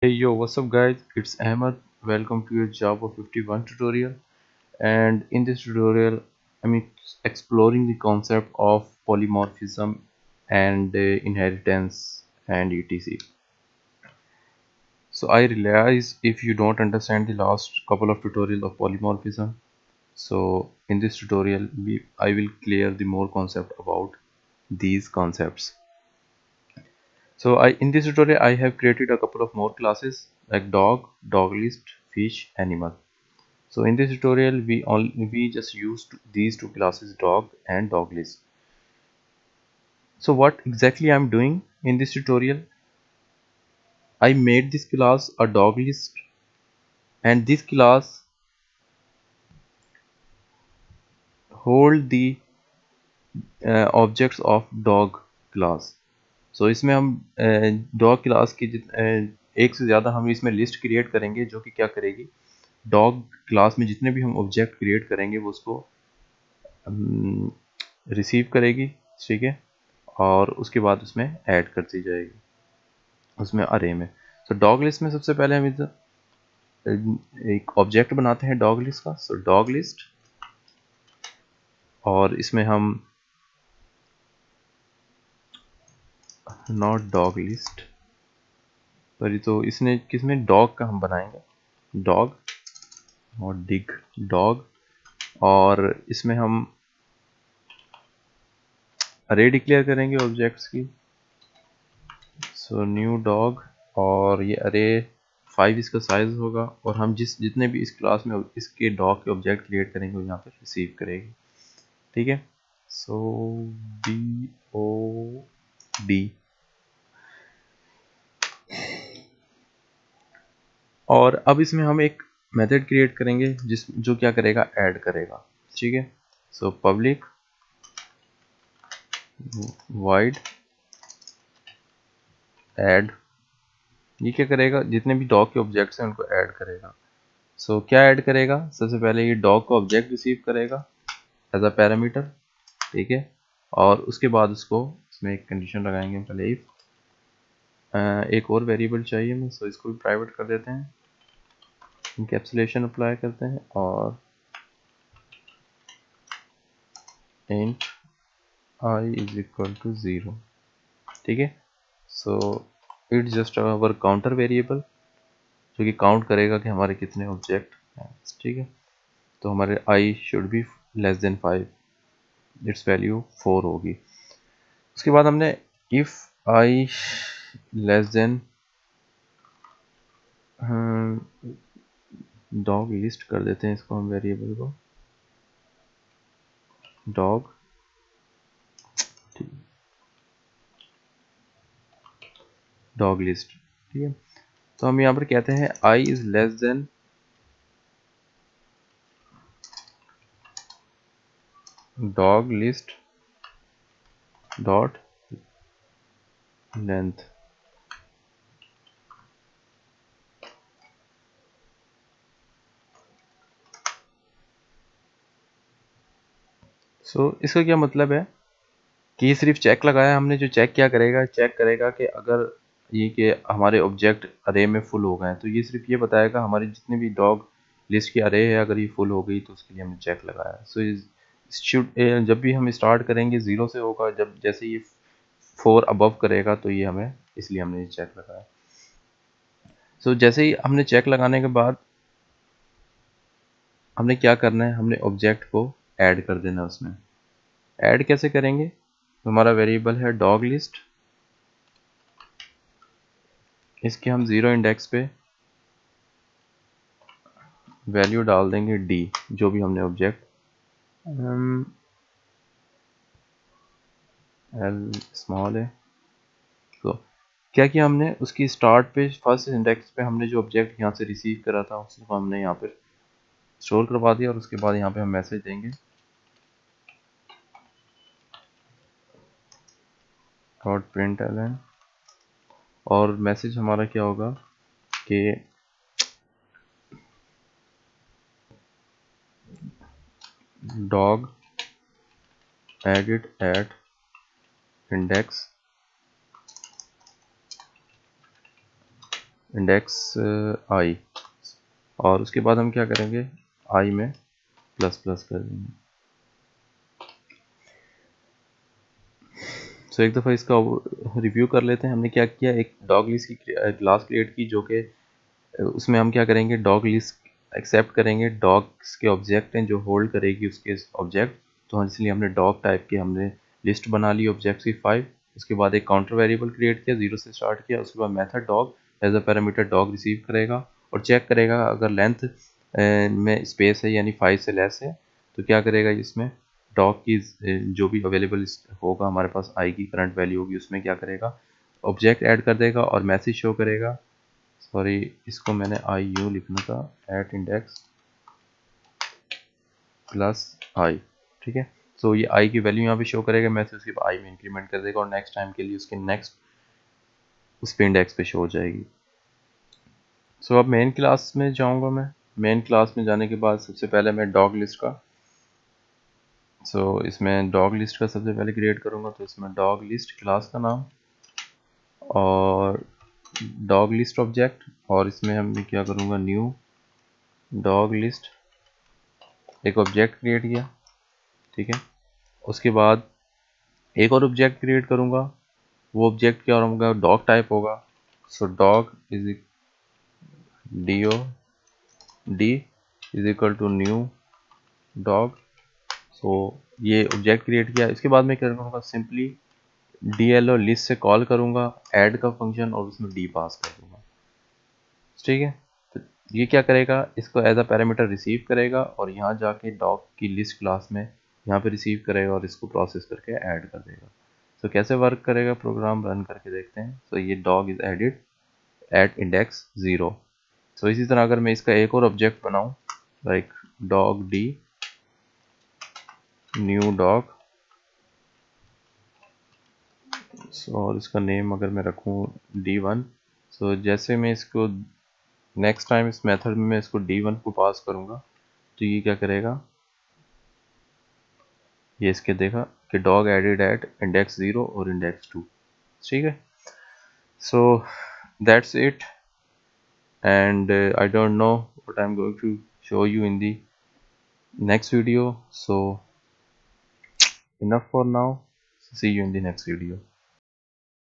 Hey yo, what's up guys? It's Ahmed. Welcome to your Java 51 tutorial. And in this tutorial, I'm exploring the concept of polymorphism and inheritance and etc. So I realize if you don't understand the last couple of tutorials of polymorphism, so in this tutorial I will clear the more concept about these concepts. So in this tutorial I have created a couple of more classes like dog, dog list, fish, animal. So in this tutorial we just used these two classes, dog and dog list. So what exactly I'm doing in this tutorial, I made this class a dog list, and this class hold the objects of dog class. So इसमें हम dog class की एक से ज़्यादा हम इसमें list create करेंगे, जो कि क्या करेगी, डॉग क्लास में जितने भी हम ऑब्जेक्ट क्रिएट करेंगे वो उसको रिसीव करेगी, ठीक है, और उसके बाद उसमें ऐड करती जाएगी उसमें अरे में। तो डॉग लिस्ट में सबसे पहले हम एक ऑब्जेक्ट बनाते हैं डॉग लिस्ट का। सो डॉग लिस्ट, और इसमें हम नॉट डॉग लिस्ट पर, तो इसने किसमें डॉग का हम बनाएंगे डॉग और डिग डॉग, और इसमें हम अरे डिक्लेयर करेंगे ऑब्जेक्ट्स की। सो न्यू डॉग, और ये अरे 5 इसका साइज होगा, और हम जितने भी इस क्लास में इसके डॉग के ऑब्जेक्ट क्रिएट करेंगे वो यहाँ पे रिसीव करेगी, ठीक है। सो डी ओ डी, और अब इसमें हम एक मेथड क्रिएट करेंगे जो क्या करेगा, ऐड करेगा, ठीक है। सो पब्लिक वाइड ऐड, ये क्या करेगा, जितने भी डॉग के ऑब्जेक्ट्स हैं उनको ऐड करेगा। सो क्या ऐड करेगा, सबसे पहले ये डॉग का ऑब्जेक्ट रिसीव करेगा एज अ पैरामीटर, ठीक है, और उसके बाद उसको इसमें एक कंडीशन लगाएंगे पहले इफ एक और वेरिएबल चाहिए हमें, सो इसको भी प्राइवेट कर देते हैं, इंकैप्सुलेशन अप्लाई करते हैं, और int I is equal to 0, ठीक है। So it's just our counter variable जो कि काउंट करेगा कि हमारे कितने ऑब्जेक्ट हैं, ठीक है। तो हमारे I should be less than 5, it's value 4 होगी। उसके बाद हमने if I less than dog list कर देते हैं इसको हम वेरिएबल को डॉग, डॉग लिस्ट, ठीक है। तो हम यहाँ पर कहते हैं I is less than dog list dot length. So इसका क्या मतलब है कि ये सिर्फ चेक लगाया हमने, जो चेक क्या करेगा, चेक करेगा कि अगर ये कि हमारे ऑब्जेक्ट अरे में फुल हो गए हैं, तो ये सिर्फ ये बताएगा हमारे जितने भी डॉग लिस्ट की अरे है, अगर ये फुल हो गई तो उसके लिए हमने चेक लगाया। सो शुड जब भी हम स्टार्ट करेंगे 0 से होगा, जब जैसे ये 4 अबव करेगा तो ये हमें, इसलिए हमने ये चेक लगाया। सो जैसे ही हमने चेक लगाने के बाद हमने क्या करना है, हमने ऑब्जेक्ट को ऐड कर देना है उसमें। ऐड कैसे करेंगे, तो हमारा वेरिएबल है डॉग लिस्ट, इसके हम 0 इंडेक्स पे वैल्यू डाल देंगे डी, जो भी हमने ऑब्जेक्ट एल स्मॉल है। तो क्या किया हमने, उसकी स्टार्ट पे फर्स्ट इंडेक्स पे हमने जो ऑब्जेक्ट यहाँ से रिसीव करा था उसको हमने यहाँ पर स्टोर करवा दिया, और उसके बाद यहाँ पे हम मैसेज देंगे डॉट प्रिंट एल, और मैसेज हमारा क्या होगा कि dog added at index index I, और उसके बाद हम क्या करेंगे, आई में प्लस प्लस कर देंगे। सो एक दफ़ा इसका रिव्यू कर लेते हैं। हमने क्या किया, एक डॉग लिस्ट की क्लास क्रिएट की, जो कि उसमें हम क्या करेंगे, डॉग लिस्ट एक्सेप्ट करेंगे, डॉग्स के ऑब्जेक्ट हैं जो होल्ड करेगी उसके ऑब्जेक्ट। तो इसलिए हमने डॉग टाइप की हमने लिस्ट बना ली ऑब्जेक्ट की 5। उसके बाद एक काउंटर वेरिएबल क्रिएट किया, 0 से स्टार्ट किया। उसके बाद method dog as a parameter dog receive करेगा और चेक करेगा अगर लेंथ में स्पेस है यानी 5 से लेस है तो क्या करेगा, इसमें डॉग की जो भी अवेलेबल होगा हमारे पास, आई की करंट वैल्यू होगी, उसमें क्या करेगा, ऑब्जेक्ट ऐड कर देगा और मैसेज शो करेगा। सॉरी, इसको मैंने आई यू लिखना था, एट इंडेक्स प्लस आई। ठीक है, सो ये आई की वैल्यू यहाँ पे शो करेगा, मैसेज उसके बाद आई में इंक्रीमेंट कर देगा और नेक्स्ट टाइम के लिए उसके नेक्स्ट उस पे इंडेक्स पे शो हो जाएगी। सो अब मेन क्लास में जाऊँगा मैं। मेन क्लास में जाने के बाद सबसे पहले मैं डॉग लिस्ट का, इसमें डॉग लिस्ट का सबसे पहले क्रिएट करूँगा। तो इसमें डॉग लिस्ट क्लास का नाम और डॉग लिस्ट ऑब्जेक्ट, और इसमें हम क्या करूँगा, न्यू डॉग लिस्ट, एक ऑब्जेक्ट क्रिएट किया। ठीक है, उसके बाद एक और ऑब्जेक्ट क्रिएट करूँगा, वो ऑब्जेक्ट क्या होगा, डॉग टाइप होगा। So dog is D O D is equal to new dog. So ये ऑब्जेक्ट क्रिएट किया। इसके बाद मैं क्या करूँगा, simply D L O list से कॉल करूँगा ऐड का फंक्शन और उसमें डी पास कर दूँगा। ठीक है, तो ये क्या करेगा, इसको एज अ पैरामीटर रिसीव करेगा और यहाँ जाके डॉग की लिस्ट क्लास में यहाँ पे रिसीव करेगा और इसको प्रोसेस करके ऐड कर देगा। तो कैसे वर्क करेगा, प्रोग्राम रन करके देखते हैं। तो ये dog is added at index 0। So इसी तरह अगर मैं इसका एक और ऑब्जेक्ट बनाऊँ, like dog D new dog, और इसका नेम अगर मैं रखूँ D1। सो जैसे मैं इसको नेक्स्ट टाइम इस मेथड में मैं इसको D1 को पास करूँगा तो ये क्या करेगा, ये इसके देखा कि डॉग एडेड एट इंडेक्स 0 और इंडेक्स 2। ठीक है, so that's it, and I don't know what I'm going to show you in the next video. So enough for now. See you in the next video.